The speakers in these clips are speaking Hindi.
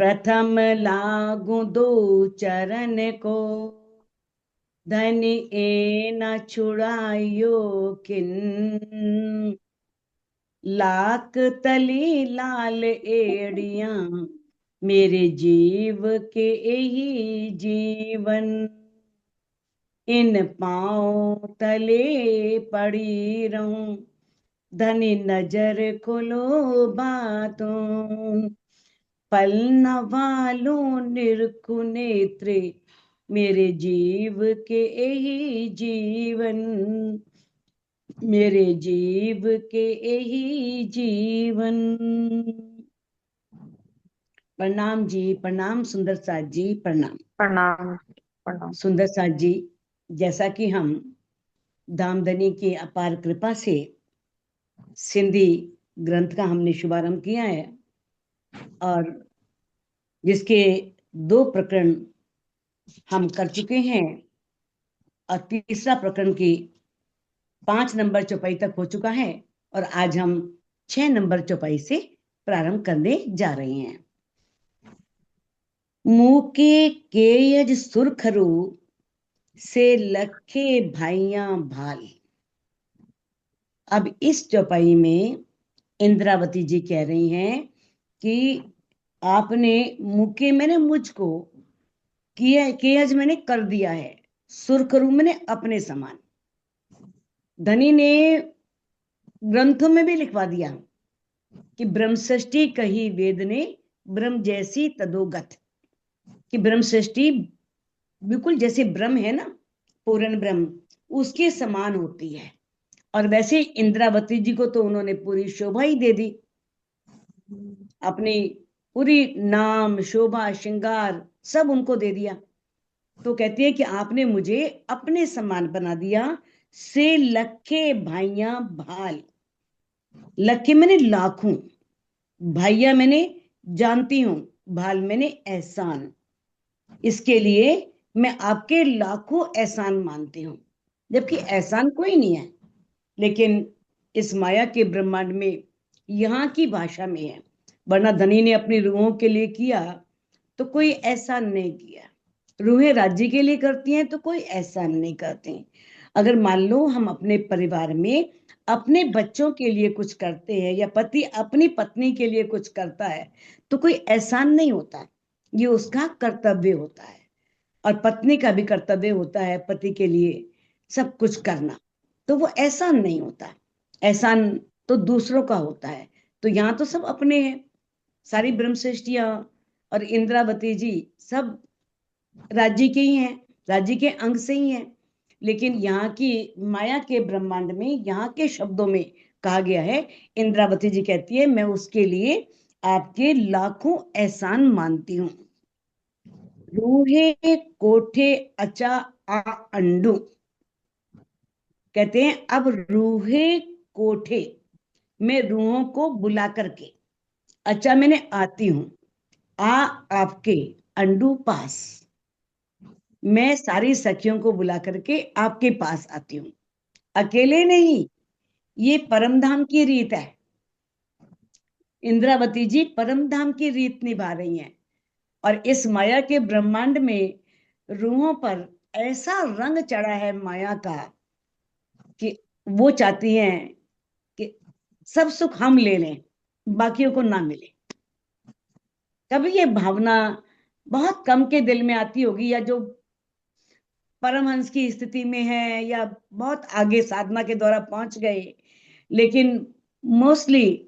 प्रथम लागू दो चरण को, धन ए न छुड़ायो किन। लाख तली लाल एड़ियां, मेरे जीव के यही जीवन। इन पांव तले पड़ी रहूं, धनी नजर खोलो बातों। पल न वालों निरखु नेत्रे, मेरे जीव के यही जीवन। मेरे जीव के यही जीवन। प्रणाम जी, प्रणाम सुंदर साथ जी, प्रणाम। प्रणाम। प्रणाम। सुंदर साथ जी, जैसा कि हम धामधनी की अपार कृपा से सिंधी ग्रंथ का हमने शुभारंभ किया है, और जिसके 2 प्रकरण हम कर चुके हैं, और तीसरा प्रकरण की 5 नंबर चौपाई तक हो चुका है, और आज हम 6 नंबर चौपाई से प्रारंभ करने जा रहे हैं। मूके केयज सुरखरू, से लखे भाइयां भाल। अब इस चौपाई में इंद्रावती जी कह रही हैं कि आपने मुके मैंने मुझको, किया केयज मैंने कर दिया है, सुरखरू मैंने अपने समान। धनी ने ग्रंथों में भी लिखवा दिया कि ब्रह्म सृष्टि कही वेद ने, ब्रह्म जैसी तदोगत। कि ब्रह्म सृष्टि बिल्कुल जैसे ब्रह्म है ना, पूर्ण ब्रह्म, उसके समान होती है। और वैसे इंद्रावती जी को तो उन्होंने पूरी शोभा ही दे दी, अपनी पूरी नाम शोभा श्रृंगार सब उनको दे दिया। तो कहती है कि आपने मुझे अपने समान बना दिया। से लखे भाइयां भाल। लखे मैंने लाखों, भाइया मैंने जानती हूं, भाल मैंने एहसान। इसके लिए मैं आपके लाखों एहसान मानती हूं, जबकि एहसान कोई नहीं है। लेकिन इस माया के ब्रह्मांड में यहाँ की भाषा में है, वरना धनी ने अपनी रूहों के लिए किया तो कोई एहसान नहीं किया। रूहें राज्य के लिए करती हैं तो कोई एहसान नहीं करती। अगर मान लो हम अपने परिवार में अपने बच्चों के लिए कुछ करते हैं, या पति अपनी पत्नी के लिए कुछ करता है, तो कोई एहसान नहीं होता, ये उसका कर्तव्य होता है। और पत्नी का भी कर्तव्य होता है पति के लिए सब कुछ करना, तो वो एहसान नहीं होता। एहसान तो दूसरों का होता है। तो यहाँ तो सब अपने हैं, सारी ब्रह्म सृष्टियां और इंद्रावती जी सब राज्य के ही हैं, राज्य के अंग से ही हैं। लेकिन यहाँ की माया के ब्रह्मांड में, यहाँ के शब्दों में कहा गया है, इंद्रावती जी कहती है मैं उसके लिए आपके लाखों एहसान मानती हूँ। रूहे कोठे अचा आ अंडू। कहते हैं अब रूहे कोठे, मैं रूहों को बुला करके, अच्छा मैंने आती हूं, आ आपके, अंडू पास, मैं सारी सखियों को बुला करके आपके पास आती हूँ। अकेले नहीं, ये परम धाम की रीत है। इंद्रावती जी परम धाम की रीत निभा रही हैं, और इस माया के ब्रह्मांड में रूहों पर ऐसा रंग चढ़ा है माया का कि वो चाहती हैं कि सब सुख हम ले लें, बाकियों को ना मिले। कभी ये भावना बहुत कम के दिल में आती होगी, या जो परमहंस की स्थिति में है, या बहुत आगे साधना के द्वारा पहुंच गए। लेकिन मोस्टली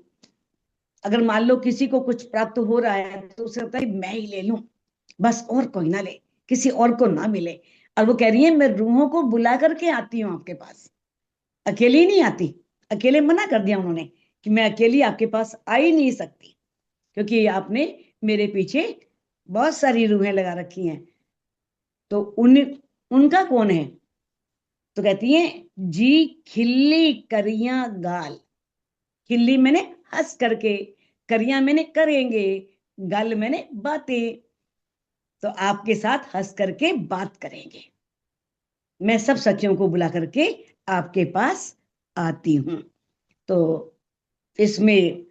अगर मान लो किसी को कुछ प्राप्त हो रहा है तो उसे लगता है मैं ही ले लूं, बस और कोई ना ले, किसी और को ना मिले। और वो कह रही है मैं रूहों को बुला करके आती हूँ आपके पास, अकेली नहीं आती। अकेले मना कर दिया उन्होंने कि मैं अकेली आपके पास आ ही नहीं सकती, क्योंकि आपने मेरे पीछे बहुत सारी रूहें लगा रखी हैं। तो उनका कौन है? तो कहती है जी खिल्ली करिया गाल। खिल्ली मैंने हंस करके, करिया मैंने करेंगे, गाल मैंने बातें। तो आपके साथ हंस करके बात करेंगे, मैं सब सखियों को बुला करके आपके पास आती हूं। तो इसमें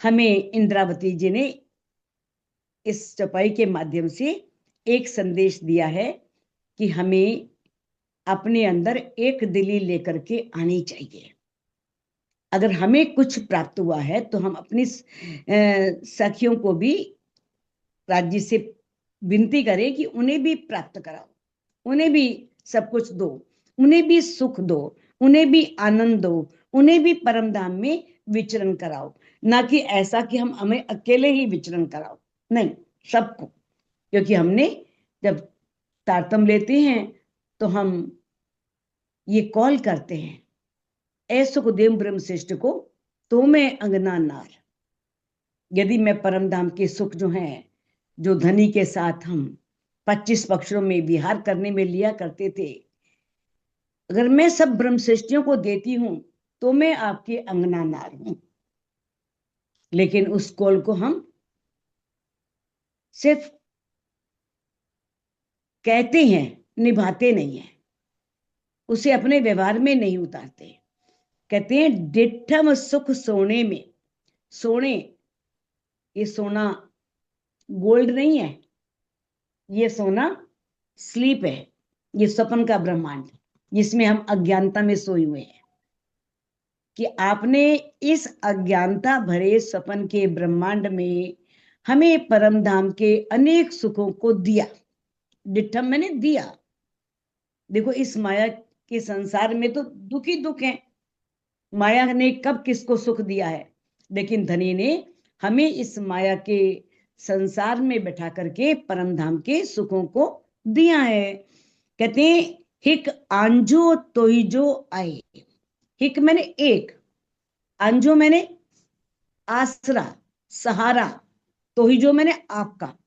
हमें इंद्रावती जी ने इस चौपाई के माध्यम से एक संदेश दिया है कि हमें अपने अंदर एक दिली लेकर के आनी चाहिए। अगर हमें कुछ प्राप्त हुआ है तो हम अपनी सखियों को भी राज्य से विनती करें कि उन्हें भी प्राप्त कराओ, उन्हें भी सब कुछ दो, उन्हें भी सुख दो, उन्हें भी आनंद दो, उन्हें भी परम धाम में विचरण कराओ। ना कि ऐसा कि हम हमें अकेले ही विचरण कराओ, नहीं, सबको। क्योंकि हमने जब तारतम लेते हैं तो हम ये कॉल करते हैं, ऐ सुखदेव ब्रह्म श्रेष्ठ को तो मैं अंगना नार। यदि मैं परम धाम के सुख जो हैं, जो धनी के साथ हम 25 पक्षों में विहार करने में लिया करते थे, अगर मैं सब ब्रह्म श्रेष्ठियों को देती हूं तो मैं आपके अंगना नार हूं। लेकिन उस कॉल को हम सिर्फ कहते हैं, निभाते नहीं है, उसे अपने व्यवहार में नहीं उतारते। कहते हैं डिठम सुख सोने में। सोने, ये सोना गोल्ड नहीं है, ये सोना स्लीप है, ये स्वप्न का ब्रह्मांड जिसमें हम अज्ञानता में सोए हुए हैं। कि आपने इस अज्ञानता भरे स्वप्न के ब्रह्मांड में हमें परम धाम के अनेक सुखों को दिया। डिठम मैंने दिया। देखो इस माया के संसार में तो दुख ही दुख है। माया ने कब किसको सुख दिया है? लेकिन धनी ने हमें इस माया के संसार में बैठा करके परम धाम के सुखों को दिया है। कहते हैं हिक आंजो तोहिजो आए। हिक मैंने एक, आंजो मैंने आसरा, सहारा, तोहिजो मैंने आपका,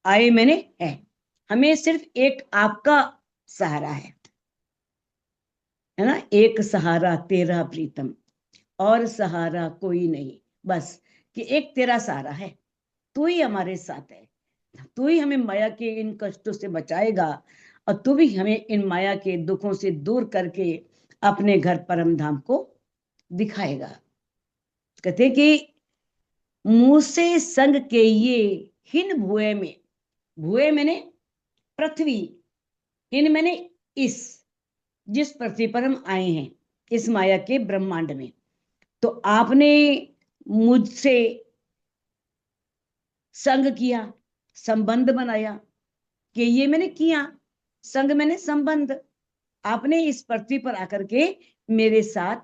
आए मैंने है। हमें सिर्फ एक आपका सहारा है ना? एक सहारा तेरा प्रीतम, और सहारा कोई नहीं। बस कि एक तेरा सहारा है, तू ही हमारे साथ है, तू ही हमें माया के इन कष्टों से बचाएगा, और तू भी हमें इन माया के दुखों से दूर करके अपने घर परम धाम को दिखाएगा। कहते कि मुंह से संग के ये हिन भुए में, भुए मैंने पृथ्वी, हिन मैंने इस, जिस पृथ्वी पर हम आए हैं इस माया के ब्रह्मांड में, तो आपने मुझसे संग किया, संबंध बनाया। कि ये मैंने किया, संग मैंने संबंध। आपने इस पृथ्वी पर आकर के मेरे साथ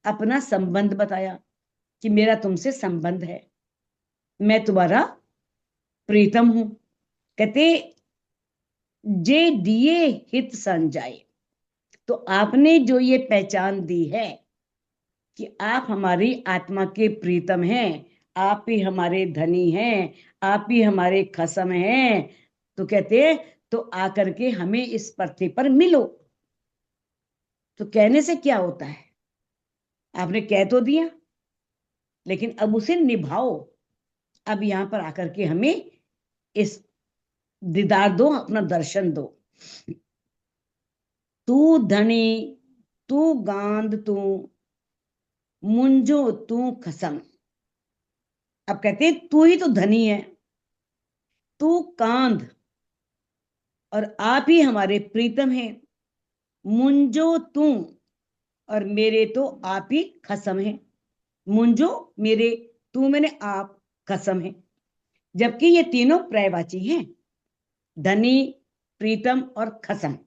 अपना संबंध बताया कि मेरा तुमसे संबंध है, मैं तुम्हारा प्रीतम हूं। कहते जे दिए हित संजाए। तो आपने जो ये पहचान दी है कि आप हमारी आत्मा के प्रीतम हैं, आप ही हमारे धनी हैं, आप ही हमारे खसम हैं, तो कहते तो आकर के हमें इस पृथ्वी पर मिलो। तो कहने से क्या होता है? आपने कह तो दिया, लेकिन अब उसे निभाओ। अब यहां पर आकर के हमें इस दीदार दो, अपना दर्शन दो। तू धनी तू गांध तू मुंजो तू खसम। अब कहते हैं तू ही तो धनी है, तू कांध, और आप ही हमारे प्रीतम हैं। मुंजो तू, और मेरे तो आप ही खसम है। मुंजो मेरे, तू मैंने आप, खसम है। जबकि ये तीनों पर्यायवाची हैं, धनी, प्रीतम और खसम।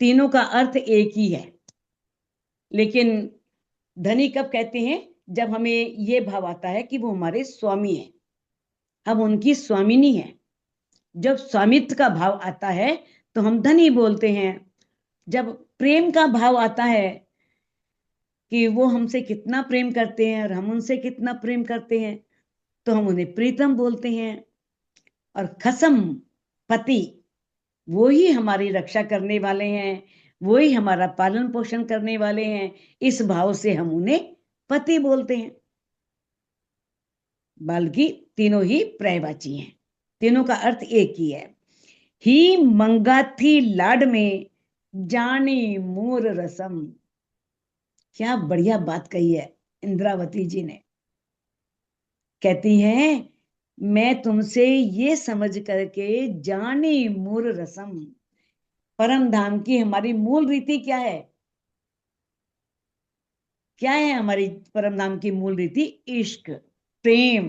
तीनों का अर्थ एक ही है। लेकिन धनी कब कहते हैं? जब हमें ये भाव आता है कि वो हमारे स्वामी हैं, हम उनकी स्वामिनी हैं। जब स्वामित्व का भाव आता है तो हम धनी बोलते हैं। जब प्रेम का भाव आता है कि वो हमसे कितना प्रेम करते हैं और हम उनसे कितना प्रेम करते हैं, तो हम उन्हें प्रीतम बोलते हैं। और खसम, पति, वो ही हमारी रक्षा करने वाले हैं, वो ही हमारा पालन पोषण करने वाले हैं, इस भाव से हम उन्हें पति बोलते हैं। बल्कि तीनों ही पर्यायवाची हैं, तीनों का अर्थ एक ही है। ही मंगा थी लाड में जानी मोर रसम। क्या बढ़िया बात कही है इंद्रावती जी ने। कहती हैं मैं तुमसे ये समझ करके जानी मूल रसम। परम धाम की हमारी मूल रीति क्या है? क्या है हमारी परम धाम की मूल रीति? इश्क, प्रेम।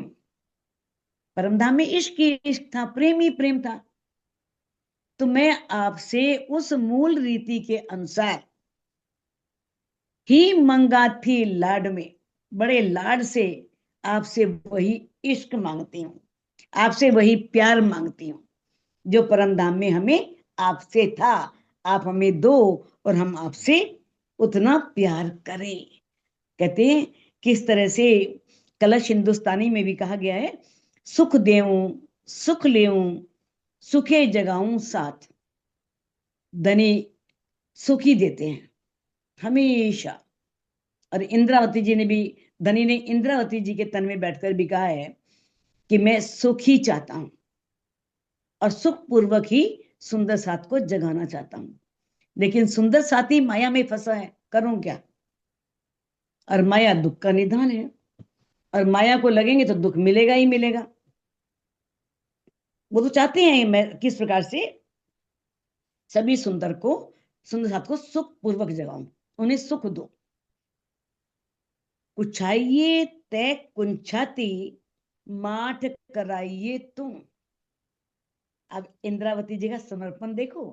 परम धाम में इश्क ही इश्क था, प्रेम ही प्रेम था। तो मैं आपसे उस मूल रीति के अनुसार ही मंगा थी लाड में, बड़े लाड से आपसे वही इश्क मांगती हूँ, आपसे वही प्यार मांगती हूँ जो परम धाम में हमें आपसे था। आप हमें दो और हम आपसे उतना प्यार करें। कहते हैं किस तरह से कलश हिंदुस्तानी में भी कहा गया है, सुख देऊं सुख लेऊं सुखे जगाऊं साथ। धनी सुख ही देते हैं हमेशा। और इंद्रावती जी ने भी, धनी ने इंद्रावती जी के तन में बैठकर भी कहा है कि मैं सुख ही चाहता हूं और सुख पूर्वक ही सुंदर साथ को जगाना चाहता हूं। लेकिन सुंदर साथी माया में फंसा है, करूं क्या? और माया दुख का निधान है, और माया को लगेंगे तो दुख मिलेगा ही मिलेगा। वो तो चाहते हैं मैं किस प्रकार से सभी सुंदर साथ को सुख पूर्वक जगाऊं, उन्हें सुख दो। कुछाइए तय कुंछाती माठ कराइए तुम। अब इंद्रावती जी का समर्पण देखो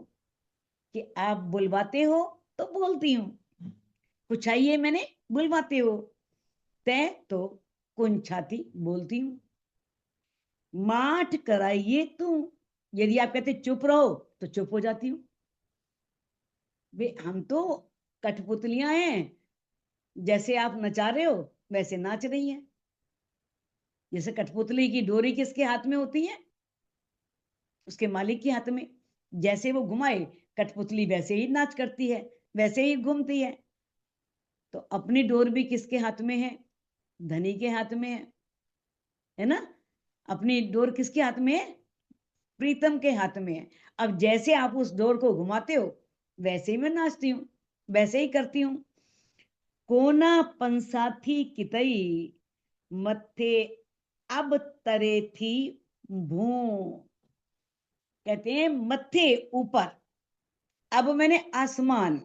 कि आप बुलवाते हो तो बोलती हूँ, कुछाइए मैंने बुलवाते हो, तय तो कुंछाती बोलती हूँ, माठ कराइए तुम, यदि आप कहते चुप रहो तो चुप हो जाती हूँ। वे हम तो कठपुतलियां हैं, जैसे आप नचा रहे हो वैसे नाच रही हैं। जैसे कठपुतली की डोरी किसके हाथ में होती है? उसके मालिक के हाथ में। जैसे वो घुमाए कठपुतली वैसे ही नाच करती है, वैसे ही घूमती है। तो अपनी डोर भी किसके हाथ में है? धनी के हाथ में है ना? अपनी डोर किसके हाथ में है? प्रीतम के हाथ में है। अब जैसे आप उस डोर को घुमाते हो वैसे ही मैं नाचती हूँ, वैसे ही करती हूँ। कोना पंसाथी कितई मत्थे अब तरे थी भू। कहते हैं मत्थे ऊपर, अब मैंने आसमान,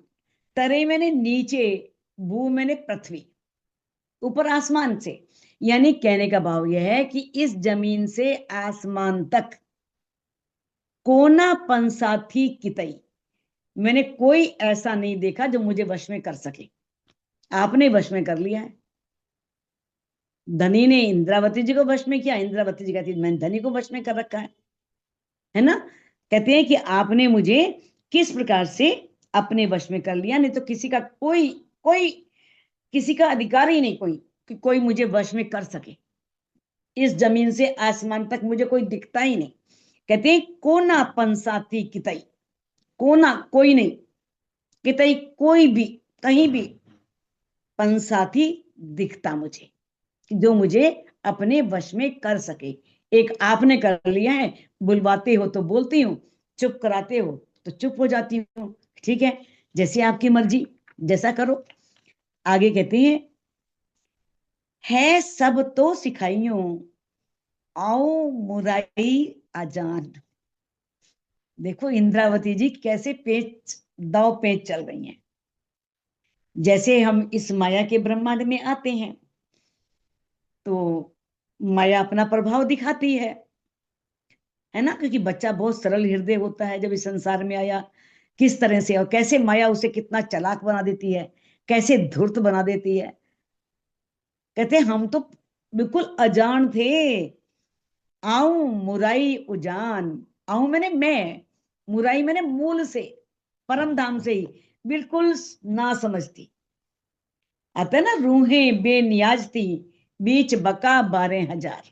तरे मैंने नीचे, भू मैंने पृथ्वी, ऊपर आसमान से। यानी कहने का भाव यह है कि इस जमीन से आसमान तक कोना पंसाथी कितई, मैंने कोई ऐसा नहीं देखा जो मुझे वश में कर सके। आपने वश में कर लिया है। धनी ने इंद्रावती जी को वश में किया, इंद्रावती जी कहती मैंने धनी को वश में कर रखा है ना? कहते हैं कि आपने मुझे किस प्रकार से अपने वश में कर लिया, नहीं तो किसी का कोई कोई किसी का अधिकार ही नहीं कोई कि कोई मुझे वश में कर सके। इस जमीन से आसमान तक मुझे कोई दिखता ही नहीं। कहते हैं कोना पंसाती कितई, कोना कोई नहीं, कितई कोई भी, कहीं भी पंसाती दिखता मुझे जो मुझे अपने वश में कर सके। एक आपने कर लिया है, बुलवाते हो तो बोलती हूँ, चुप कराते हो तो चुप हो जाती हूँ। ठीक है, जैसे आपकी मर्जी, जैसा करो। आगे कहते हैं है सब तो सिखाइयो आओ मुराई आजान। देखो इंद्रावती जी कैसे पेच दाव पेच चल रही हैं। जैसे हम इस माया के ब्रह्मांड में आते हैं तो माया अपना प्रभाव दिखाती है ना? क्योंकि बच्चा बहुत सरल हृदय होता है जब इस संसार में आया, किस तरह से और कैसे माया उसे कितना चालाक बना देती है, कैसे धूर्त बना देती है। कहते हम तो बिल्कुल अजान थे, आऊं मुराई उजान। आऊं मैंने मैं, मुराई मैंने मूल से, परम धाम से ही बिल्कुल ना समझती। आता है ना, रूहें बेनियाज थी बीच बका 12,000।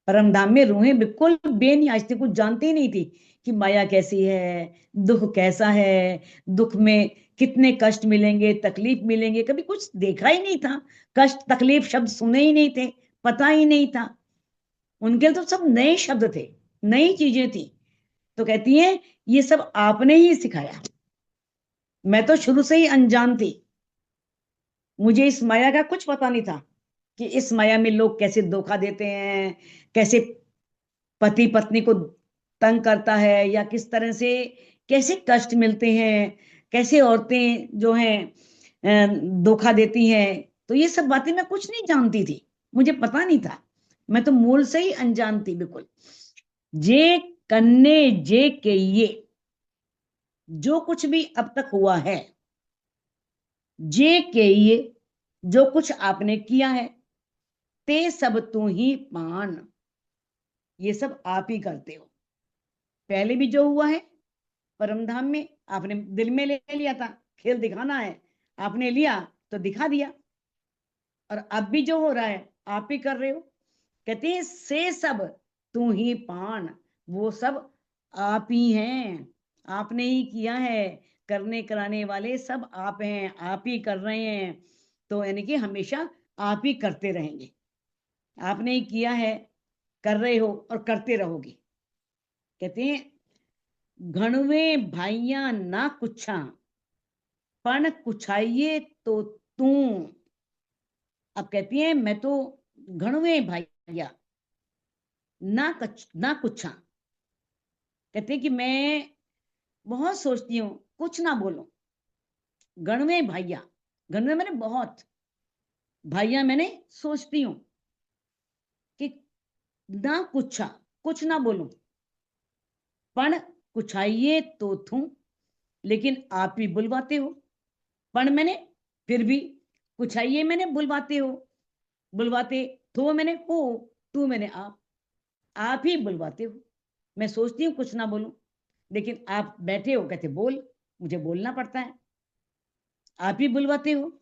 परम धाम में रूहें बिल्कुल बेनियाज थी, कुछ जानती ही नहीं थी कि माया कैसी है, दुख कैसा है, दुख में कितने कष्ट मिलेंगे, तकलीफ मिलेंगे, कभी कुछ देखा ही नहीं था। कष्ट तकलीफ शब्द सुने ही नहीं थे, पता ही नहीं था। उनके लिए तो सब नए शब्द थे, नई चीजें थी। तो कहती है ये सब आपने ही सिखाया, मैं तो शुरू से ही अनजान थी, मुझे इस माया का कुछ पता नहीं था। कि इस माया में लोग कैसे धोखा देते हैं, कैसे पति पत्नी को तंग करता है, या किस तरह से कैसे कष्ट मिलते हैं, कैसे औरतें जो हैं धोखा देती हैं। तो ये सब बातें मैं कुछ नहीं जानती थी, मुझे पता नहीं था, मैं तो मूल से ही अनजान थी बिल्कुल। जे कन्ने जे के ये, जो कुछ भी अब तक हुआ है, जे के ये, जो कुछ आपने किया है, ते सब तू ही पान, ये सब आप ही करते हो। पहले भी जो हुआ है परम धाम में, आपने दिल में ले लिया था, खेल दिखाना है, आपने लिया तो दिखा दिया। और अब भी जो हो रहा है आप ही कर रहे हो। कहते हैं से सब तू ही पान, वो सब आप ही हैं, आपने ही किया है, करने कराने वाले सब आप हैं, आप ही कर रहे हैं। तो यानी कि हमेशा आप ही करते रहेंगे, आपने ही किया है, कर रहे हो और करते रहोगे। कहते हैं घणवे भाइया ना कुछा, पण कुछाइए तो तू। अब कहती है मैं तो घणवे भाइया ना कुछा, कहते हैं कि मैं बहुत सोचती हूँ, कुछ ना बोलूं। गणवे भाइया, गणवे मैंने बहुत, भाइया मैंने सोचती हूँ कि ना कुछा, कुछ ना बोलूं, पण कुछाइए तो थू, लेकिन आप ही बुलवाते हो। पण मैंने फिर भी, कुछाइए मैंने बुलवाते हो, बुलवाते थो मैंने हो, तू मैंने आप ही बुलवाते हो। मैं सोचती हूँ कुछ ना बोलूं, लेकिन आप बैठे हो कहते बोल, मुझे बोलना पड़ता है, आप ही बुलवाते हो।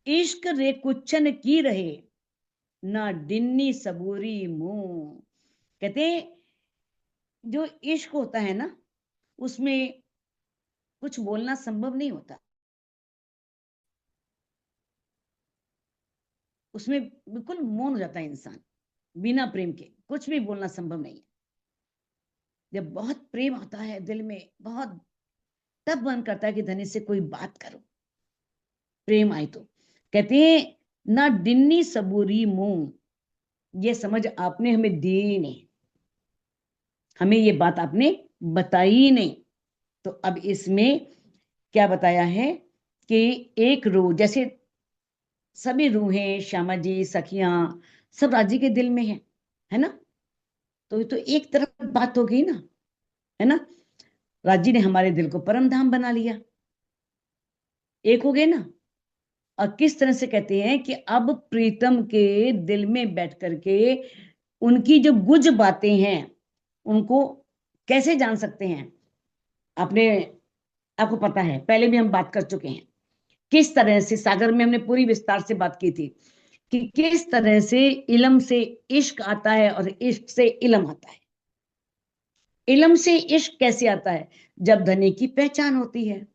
इश्क रे कुचन की रहे, ना डिन्नी सबूरी मुंह। कहते जो इश्क होता है ना, उसमें कुछ बोलना संभव नहीं होता, उसमें बिल्कुल मौन हो जाता है इंसान, बिना प्रेम के कुछ भी बोलना संभव नहीं है। जब बहुत प्रेम आता है दिल में बहुत, तब मन करता है कि धनी से कोई बात करो, प्रेम आए तो। कहते हैं ना डिन्नी सबूरी मुंह, ये समझ आपने हमें दी नहीं, हमें ये बात आपने बताई नहीं। तो अब इसमें क्या बताया है कि एक रूह, जैसे सभी रूहें, श्यामा जी, सखियां, सब राजी के दिल में है ना। तो एक तरफ बात हो गई ना, है ना। राजी ने हमारे दिल को परम धाम बना लिया, एक हो गए ना। और किस तरह से कहते हैं कि अब प्रीतम के दिल में बैठ करके उनकी जो गुज बातें हैं उनको कैसे जान सकते हैं। आपने, आपको पता है पहले भी हम बात कर चुके हैं, किस तरह से सागर में हमने पूरी विस्तार से बात की थी कि किस तरह से इल्म से इश्क आता है और इश्क से इल्म आता है। इल्म से इश्क कैसे आता है, जब धनी की पहचान होती है,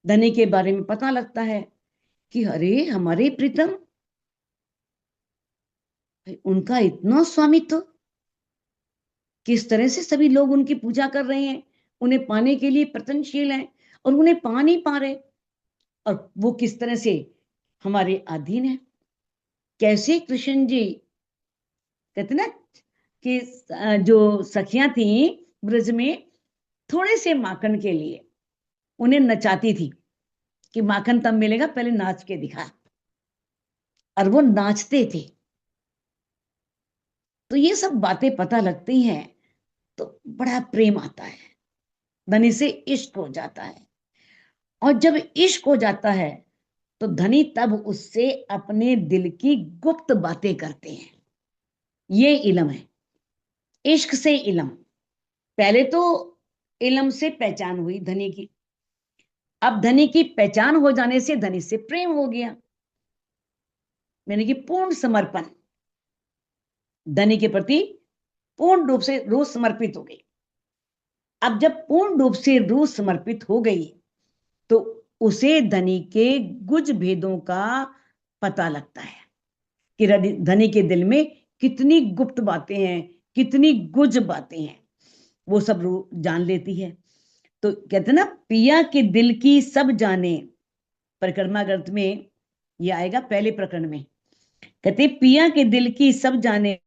धनी के बारे में पता लगता है कि अरे हमारे प्रीतम, उनका इतना स्वामित्व, किस तरह से सभी लोग उनकी पूजा कर रहे हैं, उन्हें पाने के लिए प्रयत्नशील हैं और उन्हें पा नहीं पा रहे, और वो किस तरह से हमारे अधीन है। कैसे कृष्ण जी, कहते ना कि जो सखियां थी ब्रज में, थोड़े से माखन के लिए उन्हें नचाती थी कि माखन तब मिलेगा, पहले नाच के दिखा, और वो नाचते थे। तो ये सब बातें पता लगती हैं तो बड़ा प्रेम आता है, धनी से इश्क हो जाता है। और जब इश्क हो जाता है तो धनी तब उससे अपने दिल की गुप्त बातें करते हैं। ये इल्म है, इश्क से इल्म। पहले तो इल्म से पहचान हुई धनी की, अब धनी की पहचान हो जाने से धनी से प्रेम हो गया, यानी कि पूर्ण समर्पण, धनी के प्रति पूर्ण रूप से रूह समर्पित हो गई। अब जब पूर्ण रूप से रूह समर्पित हो गई तो उसे धनी के गुज भेदों का पता लगता है कि धनी के दिल में कितनी गुप्त बातें हैं, कितनी गुज बातें हैं, वो सब रूह जान लेती है। तो कहते ना पिया के दिल की सब जाने, परिक्रमा ग्रंथ में ये आएगा पहले प्रकरण में, कहते पिया के दिल की सब जाने,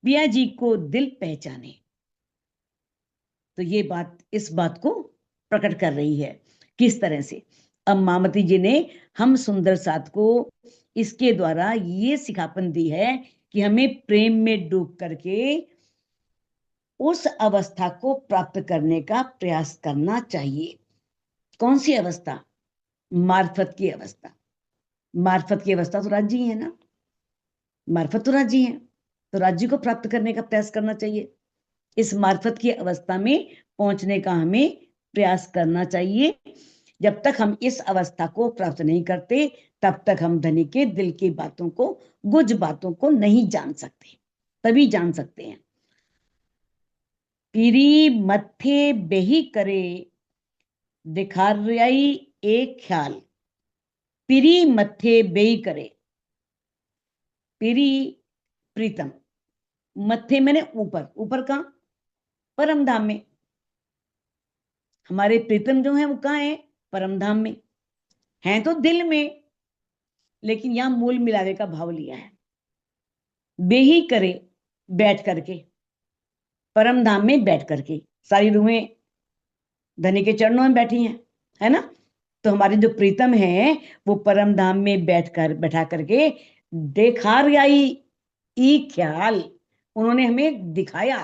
पिया जी को दिल पहचाने। तो ये बात इस बात को प्रकट कर रही है। किस तरह से? अब मामती जी ने हम सुंदर साथ को इसके द्वारा ये सिखापन दी है कि हमें प्रेम में डूब करके उस अवस्था को प्राप्त करने का प्रयास करना चाहिए। कौन सी अवस्था? मार्फत की अवस्था। मार्फत की अवस्था तो राज्य ही है ना, मार्फत तो राज्य है, तो राज्य को प्राप्त करने का प्रयास करना चाहिए। इस मार्फत की अवस्था में पहुंचने का हमें प्रयास करना चाहिए। जब तक हम इस अवस्था को प्राप्त नहीं करते, तब तक हम धनी के दिल की बातों को, गुज बातों को नहीं जान सकते। तभी जान सकते हैं। पीरी मत्थे बेही करे, दिखारई एक ख्याल। पीरी मत्थे बेही करे। पीरी प्रीतम, मत्थे मैंने ऊपर, ऊपर कहां? परम धाम में। हमारे प्रीतम जो है वो कहां है? परम धाम में हैं, तो दिल में, लेकिन यहां मूल मिलावे का भाव लिया है। बेही करे, बैठ करके, परम धाम में बैठ करके। सारी रूहें धनी के चरणों में बैठी हैं, है ना? तो हमारे जो प्रीतम है वो परम धाम में बैठा करके देखार आई ई ख्याल, उन्होंने हमें दिखाया।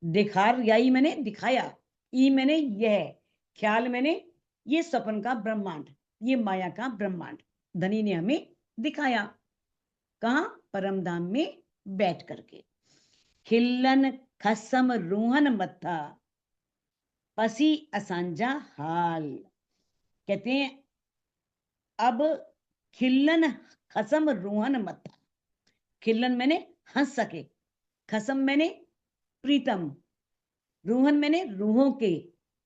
दिखार याई मैंने दिखाया, ई मैंने यह, ख्याल मैंने ये सपन का ब्रह्मांड, ये माया का ब्रह्मांड धनी ने हमें दिखाया। कहां? परम धाम में बैठ करके। खिल्लन खसम रूहन मत्था, पसी असांजा हाल। कहते हैं अब खिल्लन खसम रूहन मत्था। खिल्लन मैंने हंस सके, खसम मैंने प्रीतम, रूहन मैंने रूहों के,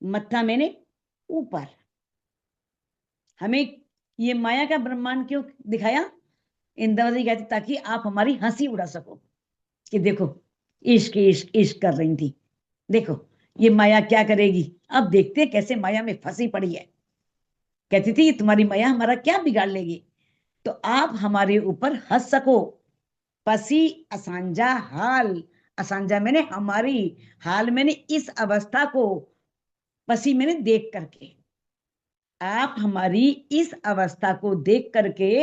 मत्था मैंने ऊपर। हमें ये माया का ब्रह्मांड क्यों दिखाया? इंद्रावती कहती ताकि आप हमारी हंसी उड़ा सको कि देखो इश्क इश्क इश्क कर रही थी, देखो ये माया क्या करेगी, अब देखते कैसे माया में फंसी पड़ी है। कहती थी तुम्हारी माया हमारा क्या बिगाड़ लेगी, तो आप हमारे ऊपर हंस सको। पसी असांजा हाल, असांजा मैंने हमारी, हाल मैंने इस अवस्था को, पसी मैंने देख करके, आप हमारी इस अवस्था को देख करके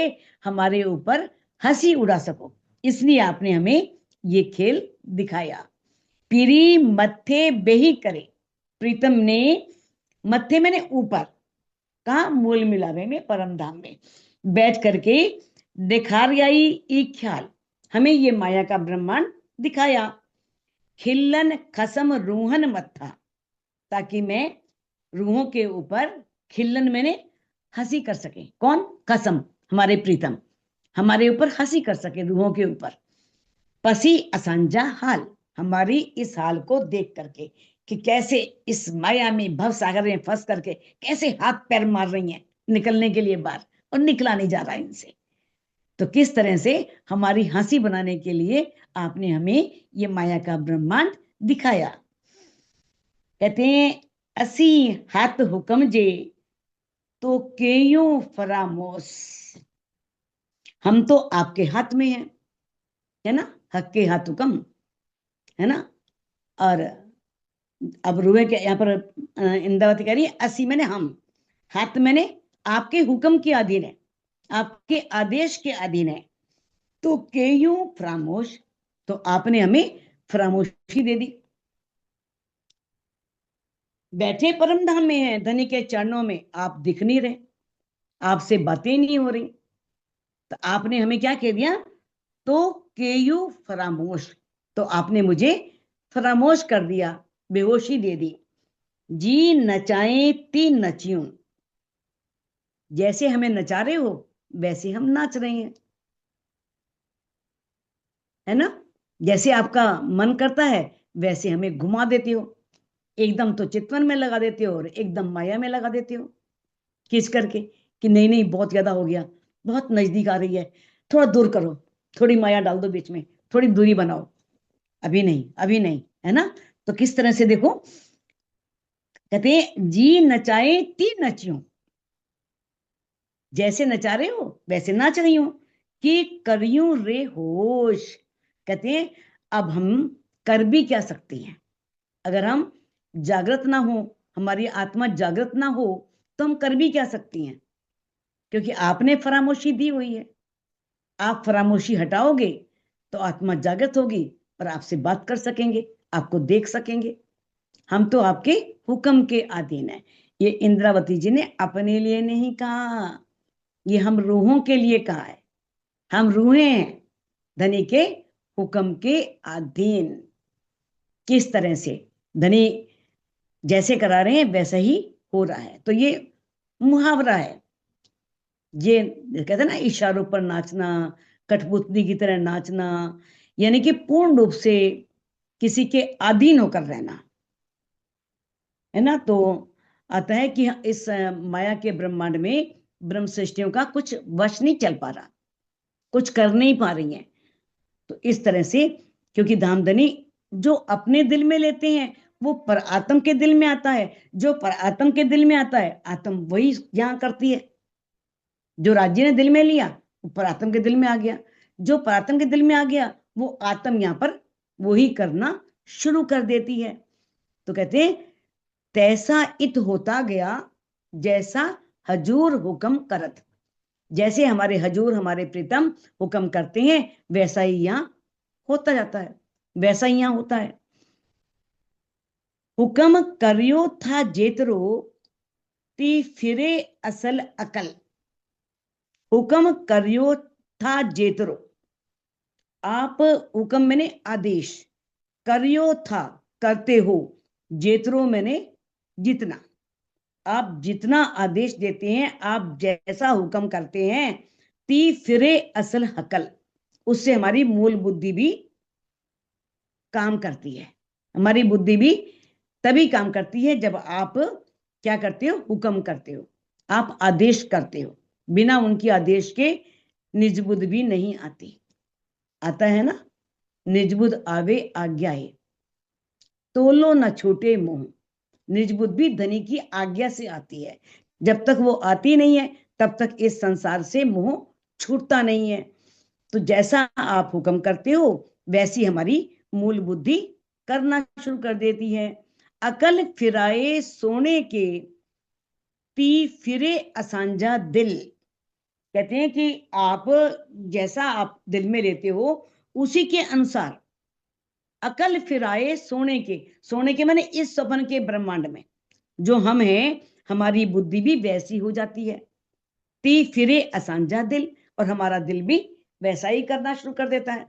हमारे ऊपर हंसी उड़ा सको, इसलिए आपने हमें ये खेल दिखाया। पीरी मत्थे बेही करे, प्रीतम ने मत्थे मैंने ऊपर, कहा? मूल मिलावे में, परम धाम में बैठ करके दिखारयाई ई ख्याल, हमें ये माया का ब्रह्मांड दिखाया। खिल्लन खसम रूहन मत्था, ताकि मैं रूहों के ऊपर, खिल्लन मैंने हंसी कर सके। कौन? खसम, हमारे प्रीतम हमारे ऊपर हंसी कर सके रूहों के ऊपर। पसी असांजा हाल, हमारी इस हाल को देख करके कि कैसे इस माया में, भव सागर में फंस करके कैसे हाथ पैर मार रही हैं निकलने के लिए बाहर, और निकला नहीं जा रहा इनसे। तो किस तरह से हमारी हंसी बनाने के लिए आपने हमें ये माया का ब्रह्मांड दिखाया। कहते हैं असी हाथ हुक्म जे, तो केयू फरामोश। हम तो आपके हाथ में हैं, है ना? हक के हाथ हुक्म, है ना? और अब रुए के यहाँ पर इंद्रावती कह रही है असी मैंने हम, हाथ मैंने आपके हुक्म के अधीन है, आपके आदेश के अधीन है। तो केयू फरामोश, तो आपने हमें फरामोशी दे दी। बैठे परम धाम में है, धनी के चरणों में, आप दिख नहीं रहे, आपसे बातें नहीं हो रही, तो आपने हमें क्या कह दिया? तो केयू फरामोश, तो आपने मुझे फरामोश कर दिया, बेहोशी दे दी। जी नचाए ती नचियूं, जैसे हमें नचा रहे हो वैसे हम नाच रहे हैं, है ना? जैसे आपका मन करता है वैसे हमें घुमा देते हो, एकदम तो चितवन में लगा देते हो और एकदम माया में लगा देते हो, खींच करके कि नहीं नहीं बहुत ज्यादा हो गया, बहुत नजदीक आ रही है, थोड़ा दूर करो, थोड़ी माया डाल दो बीच में, थोड़ी दूरी बनाओ, अभी नहीं अभी नहीं, है ना? तो किस तरह से देखो, कहते जी नचाए ती नचियो, जैसे नचा रहे हो वैसे नाच रही हूं। कि करियूं रे होश। कहते हैं अब हम कर भी क्या सकते हैं, अगर हम जागृत ना हो, हमारी आत्मा जागृत ना हो, तो हम कर भी क्या सकती हैं, क्योंकि आपने फरामोशी दी हुई है। आप फरामोशी हटाओगे तो आत्मा जागृत होगी और आपसे बात कर सकेंगे, आपको देख सकेंगे। हम तो आपके हुक्म के अधीन है। ये इंद्रावती जी ने अपने लिए नहीं कहा, ये हम रूहों के लिए कहा है। हम रूहें हैं धनी के हुक्म के अधीन। किस तरह से धनी जैसे करा रहे हैं वैसा ही हो रहा है। तो ये मुहावरा है, ये कहते हैं ना इशारों पर नाचना, कठपुतली की तरह नाचना, यानी कि पूर्ण रूप से किसी के अधीन होकर रहना, है ना। तो आता है कि इस माया के ब्रह्मांड में ब्रह्म सृष्टियों का कुछ वश नहीं चल पा रहा, कुछ कर नहीं पा रही हैं। तो इस तरह से, क्योंकि धामधनी जो अपने दिल में लेते हैं वो पर आत्म के दिल में आता है, जो पर आत्म के दिल में आता है आत्म वही यहाँ करती है। जो राज्य ने दिल में लिया वो परात्म के दिल में आ गया, जो परात्म के दिल में आ गया वो आत्म यहाँ पर वही करना शुरू कर देती है। तो कहते हैं तैसा इत होता गया जैसा हजूर हुक्म करत। जैसे हमारे हजूर हमारे प्रीतम हुक्म करते हैं वैसा ही यहाँ होता जाता है, वैसा ही यहाँ होता है। हुक्म करियो था जेतरो ती फिरे असल अकल। हुक्म करियो था जेतरो, आप हुक्म मैंने आदेश, करियो था करते हो, जेतरो मैंने जितना, आप जितना आदेश देते हैं, आप जैसा हुक्म करते हैं, ती फिरे असल हकल, उससे हमारी मूल बुद्धि भी काम करती है। हमारी बुद्धि भी तभी काम करती है जब आप क्या करते हो, हुक्म करते हो, आप आदेश करते हो। बिना उनकी आदेश के निज बुद्धि भी नहीं आती। आता है ना, निज बुद्धि आवे आज्ञाए, तोलो न छूटे मुंह। निज बुद्धि भी धनी की आज्ञा से आती है, जब तक वो आती नहीं है तब तक इस संसार से मोह छूटता नहीं है। तो जैसा आप हुक्म करते हो वैसी हमारी मूल बुद्धि करना शुरू कर देती है। अकल फिराए सोने के पी फिरे असांजा दिल। कहते हैं कि आप जैसा आप दिल में लेते हो उसी के अनुसार अकल फिराए सोने के माने इस सपन के ब्रह्मांड में जो हम हैं, हमारी बुद्धि भी वैसी हो जाती है। ती फिरे असांजा दिल, और हमारा दिल भी वैसा ही करना शुरू कर देता है।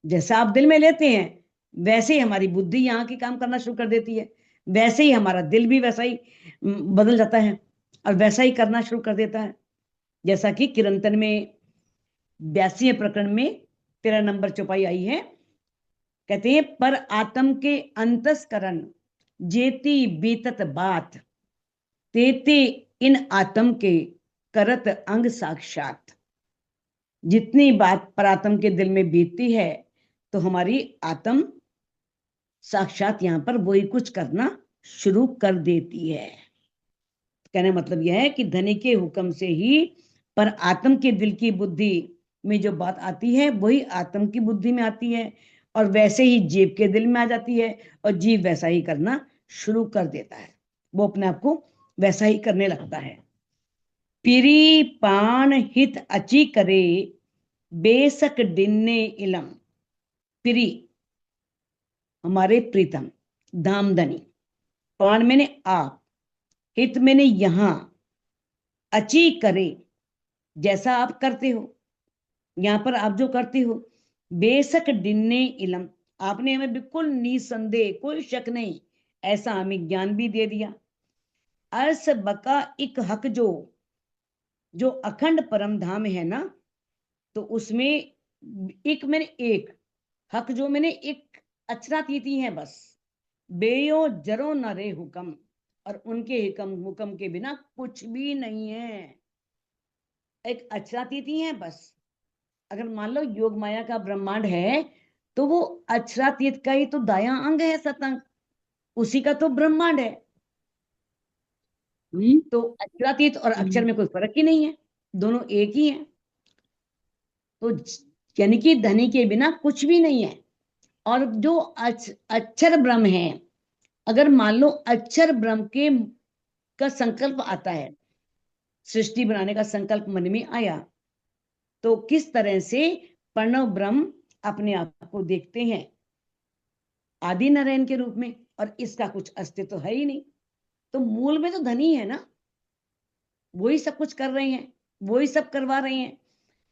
जैसा आप दिल में लेते हैं वैसे ही हमारी बुद्धि यहाँ की काम करना शुरू कर देती है, वैसे ही हमारा दिल भी वैसा ही बदल जाता है और वैसा ही करना शुरू कर देता है। जैसा कि किरंतन में 82वें प्रकरण में 13 नंबर चौपाई आई है। कहते हैं पर आत्म के अंतस्करण जेती बीतत बात, तेते इन आत्म के करत अंग साक्षात। जितनी बात परात्म के दिल में बीतती है तो हमारी आत्म साक्षात यहाँ पर वही कुछ करना शुरू कर देती है। कहने मतलब यह है कि धनी के हुक्म से ही पर आत्म के दिल की बुद्धि में जो बात आती है वही आत्म की बुद्धि में आती है, और वैसे ही जीव के दिल में आ जाती है, और जीव वैसा ही करना शुरू कर देता है, वो अपने आप को वैसा ही करने लगता है। पिरी पान हित अची करे बेसक डिन्ने इलम। पिरी हमारे प्रीतम, धामधनी, पान मैंने आप, हित मैंने यहां, अची करे जैसा आप करते हो, यहां पर आप जो करते हो, बेसक डिन्ने इलम, आपने हमें बिल्कुल निसंदेह कोई शक नहीं ऐसा हमें ज्ञान भी दे दिया। अर्स बका इक हक जो अखंड परम धाम है ना, तो उसमें एक मैंने एक हक जो मैंने एक अचरा तीती है बस, बेयो जरो न रे हुक्म, और उनके हुक्म के बिना कुछ भी नहीं है। एक अचरा तीती है बस। अगर मान लो योग माया का ब्रह्मांड है तो वो अक्षरातीत का ही तो दाया अंग है सतंग, उसी का तो ब्रह्मांड है। तो अक्षरातीत और अक्षर में कोई फर्क ही नहीं है। दोनों एक ही हैं। तो यानी कि धनी के बिना कुछ भी नहीं है। और जो अक्षर ब्रह्म है, अगर मान लो अक्षर ब्रह्म के का संकल्प आता है, सृष्टि बनाने का संकल्प मन में आया, तो किस तरह से प्रणव ब्रह्म अपने आप को देखते हैं आदि नारायण के रूप में, और इसका कुछ अस्तित्व तो है ही नहीं। तो मूल में तो धनी है ना, वही सब कुछ कर रहे हैं, वही सब करवा रहे हैं।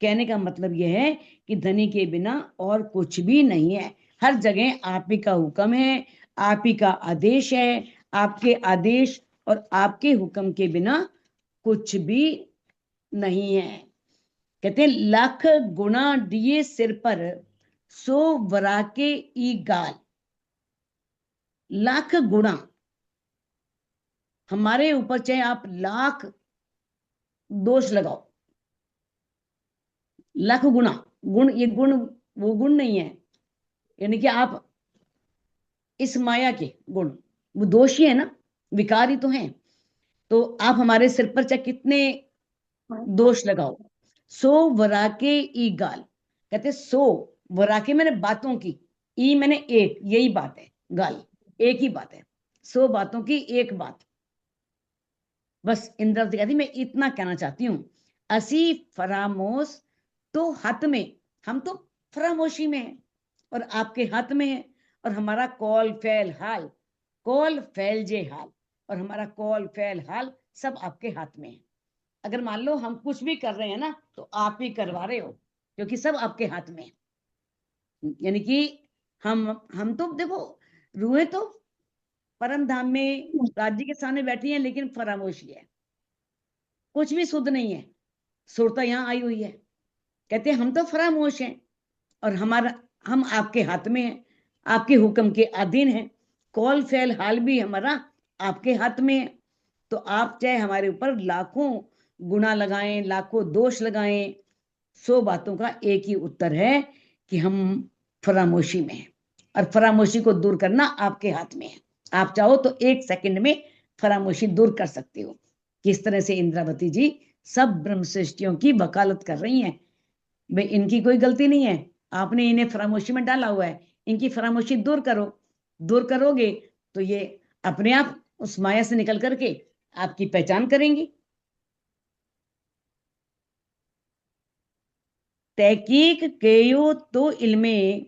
कहने का मतलब यह है कि धनी के बिना और कुछ भी नहीं है। हर जगह आप ही का हुक्म है, आप ही का आदेश है। आपके आदेश और आपके हुक्म के बिना कुछ भी नहीं है। कहते हैं लाख गुना दिए सिर पर, सो वरा के ई गाल। लाख गुना हमारे ऊपर, चाहे आप लाख दोष लगाओ, लाख गुना गुण, ये गुण वो गुण नहीं है, यानी कि आप इस माया के गुण, वो दोष ही है ना, विकार ही तो है। तो आप हमारे सिर पर चाहे कितने दोष लगाओ, सो वरा के ई गाल। कहते सो वरा के मैंने बातों की, ई मैंने एक, यही बात है, गाल एक ही बात है, सो बातों की एक बात। बस इंद्रावती कहती मैं इतना कहना चाहती हूँ, असी फरामोश तो हाथ में, हम तो फरामोशी में है और आपके हाथ में है। और हमारा कौल फैल हाल, कौल फैल जे हाल, और हमारा कौल फैल हाल सब आपके हाथ में है। अगर मान लो हम कुछ भी कर रहे हैं ना, तो आप ही करवा रहे हो, क्योंकि सब आपके हाथ में है। यानी कि हम तो देखो, रूहें तो परम धाम में राज्य के सामने बैठी हैं, लेकिन फरामोशी है, कुछ भी शुद्ध नहीं है। सुरता यहाँ आई हुई है। कहते हैं हम तो फरामोश हैं और हम आपके हाथ में हैं, आपके हुक्म के अधीन हैं। कौल फैल हाल भी हमारा आपके हाथ में है। तो आप चाहे हमारे ऊपर लाखों गुना लगाएं, लाखों दोष लगाएं, 100 बातों का एक ही उत्तर है कि हम फरामोशी में हैं, और फरामोशी को दूर करना आपके हाथ में है। आप चाहो तो 1 सेकंड में फरामोशी दूर कर सकते हो। किस तरह से इंद्रावती जी सब ब्रह्म सृष्टियों की वकालत कर रही हैं। भाई इनकी कोई गलती नहीं है, आपने इन्हें फरामोशी में डाला हुआ है, इनकी फरामोशी दूर करो। दूर करोगे तो ये अपने आप उस माया से निकल करके आपकी पहचान करेंगी। तहकीक केयो तो इल्मे,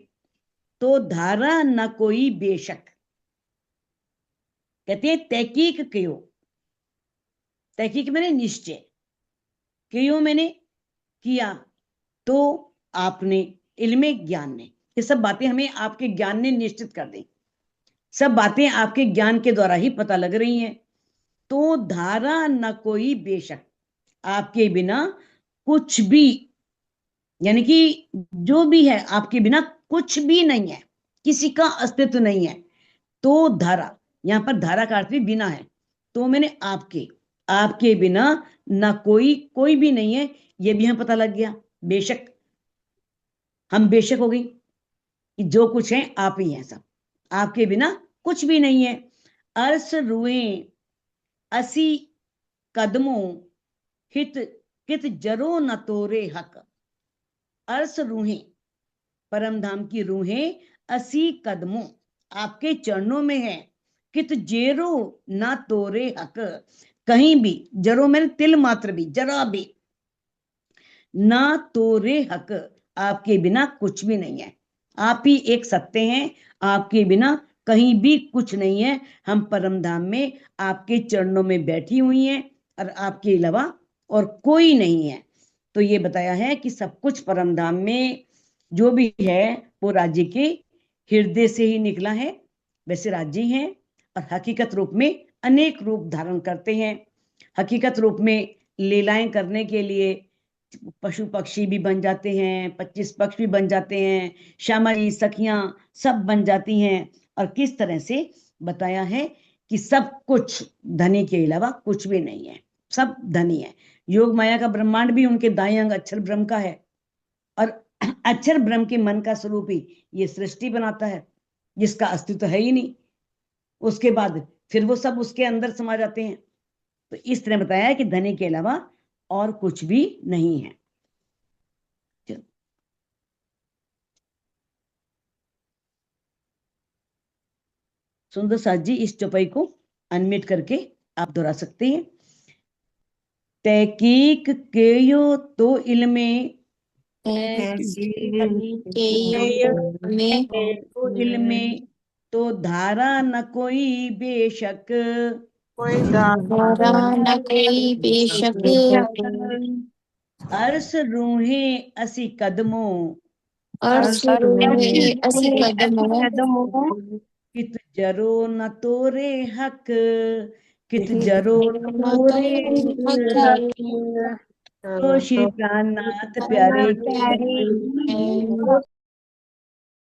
तो धारा न कोई बेशक। कहते हैं तहकीक केयो, तहकीक मैंने निश्चय, केयो मैंने किया, तो आपने, इल्मे ज्ञान ने, ये सब बातें हमें आपके ज्ञान ने निश्चित कर दी। सब बातें आपके ज्ञान के द्वारा ही पता लग रही हैं। तो धारा न कोई बेशक, आपके बिना कुछ भी, यानी कि जो भी है आपके बिना कुछ भी नहीं है, किसी का अस्तित्व नहीं है। तो धारा, यहां पर धारा का अर्थ भी बिना है। तो मैंने आपके, आपके बिना ना कोई, कोई भी नहीं है, ये भी हमें पता लग गया। बेशक, हम बेशक हो गई कि जो कुछ है आप ही हैं, सब आपके बिना कुछ भी नहीं है। अर्श रुए असी कदमों, हित कित जरो न तोरे हक। अर्श रूहें, परम धाम की रूहें 80 कदमों, आपके चरणों में है। कित जेरो ना तोरे हक, कहीं भी, जरो मैंने तिल मात्र भी, जरा भी, ना तोरे हक, आपके बिना कुछ भी नहीं है। आप ही एक सत्य हैं, आपके बिना कहीं भी कुछ नहीं है। हम परम धाम में आपके चरणों में बैठी हुई हैं, और आपके अलावा और कोई नहीं है। तो ये बताया है कि सब कुछ परम धाम में जो भी है वो राज्य के हृदय से ही निकला है। वैसे राज्य हैं और हकीकत रूप में अनेक रूप धारण करते हैं। हकीकत रूप में लीलाएं करने के लिए पशु पक्षी भी बन जाते हैं, 25 पक्ष भी बन जाते हैं, श्यामा जी सखियां सब बन जाती हैं। और किस तरह से बताया है कि सब कुछ धनी के अलावा कुछ भी नहीं है, सब धनी है। योग माया का ब्रह्मांड भी उनके दाएं अंग अक्षर ब्रह्म का है, और अक्षर ब्रह्म के मन का स्वरूप ही ये सृष्टि बनाता है, जिसका अस्तित्व है ही नहीं। उसके बाद फिर वो सब उसके अंदर समा जाते हैं। तो इस तरह बताया है कि धनी के अलावा और कुछ भी नहीं है। चलो। सुंदर साथ जी इस चौपाई को अनम्यूट करके आप दोहरा सकते हैं। तहकीक केयो तो इल्मे तो इल्मे तो धारा न कोई बेशक, कोई धारा न कोई बेशक, अरस रूहे असी कदमों, अर्श रूहे असी कदमों, कित जरो न तोरे हक, कित जरो न तोरे हक। तो श्री प्राणनाथ प्यारे प्यारे